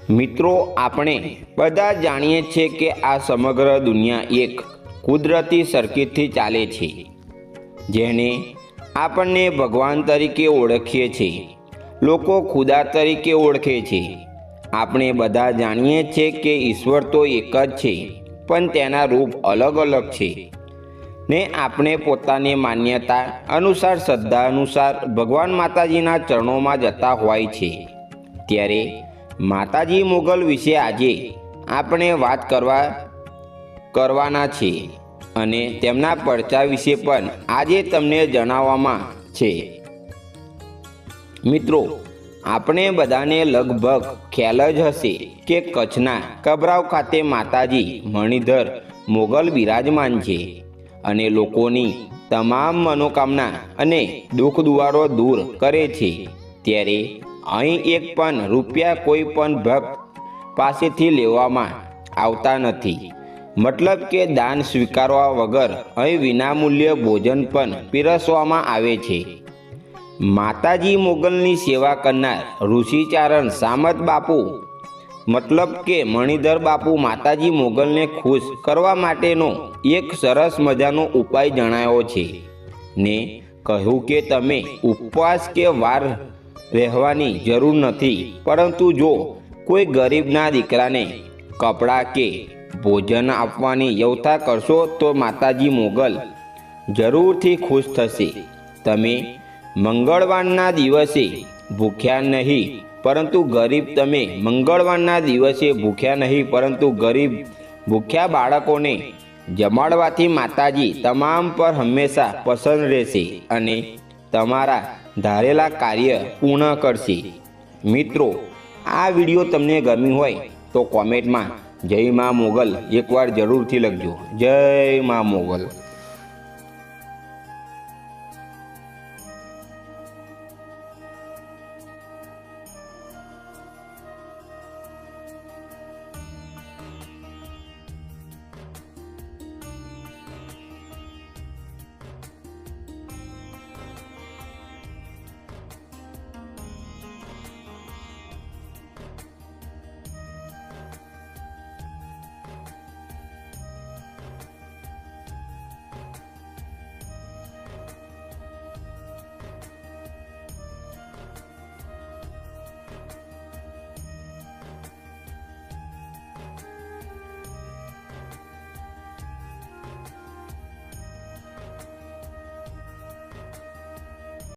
મિત્રો, આપણે બધા જાણીએ છીએ કે આ સમગ્ર દુનિયા એક કુદરતી સર્કિટથી ચાલે છે, જેને આપણને ભગવાન તરીકે ઓળખીએ છીએ, લોકો ખુદા તરીકે ઓળખે છે। આપણે બધા જાણીએ છીએ કે ઈશ્વર તો એક જ છે, પણ તેના રૂપ અલગ અલગ છે ને આપણે પોતાની માન્યતા અનુસાર, શ્રદ્ધા અનુસાર ભગવાન માતાજીના ચરણોમાં જતા હોય છે। ત્યારે માતાજી મોગલ વિશે આજે આપણે વાત કરવાના છે અને તેમના પરચા વિશે પણ આજે તમને જણાવવામાં છે। મિત્રો, આપણે બધાને લગભગ ખ્યાલ જ હશે કે કચ્છના કબરાવ ખાતે માતાજી મણિધર મોગલ બિરાજમાન છે અને લોકોની તમામ મનોકામના અને દુઃખ દુવારો દૂર કરે છે। ત્યારે અહીં એક પણ રૂપિયા કોઈ પણ ભક્ત પાસેથી લેવામાં આવતા નથી, મતલબ કે દાન સ્વીકારવા વગર અહીં વિનામૂલ્ય ભોજન પણ પીરસવામાં આવે છે। માતાજી મોગલની સેવા કરનાર ઋષિચારણ સામત બાપુ, મતલબ કે મણિધર બાપુ, માતાજી મોગલને ખુશ કરવા માટેનો એક સરસ મજાનો ઉપાય જણાવ્યો છે ને કહ્યું કે તમે ઉપવાસ કે વાર રહેવાની જરૂર નથી, પરંતુ જો કોઈ ગરીબના દીકરાને કપડાં કે ભોજન આપવાની વ્યવસ્થા કરશો તો માતાજી મોગલ જરૂરથી ખુશ થશે। તમે મંગળવારના દિવસે ભૂખ્યા નહીં પરંતુ ગરીબ તમે મંગળવારના દિવસે ભૂખ્યા નહીં પરંતુ ગરીબ ભૂખ્યા બાળકોને જમાડવાથી માતાજી તમામ પર હંમેશા પસંદ રહેશે અને તમારા ધારેલા કાર્ય પૂર્ણ કરશે। મિત્રો, આ વિડીયો તમને ગમ્યું હોય તો કોમેન્ટમાં જય મા મોગલ એકવાર જરૂરથી લખજો। જય મા મોગલ।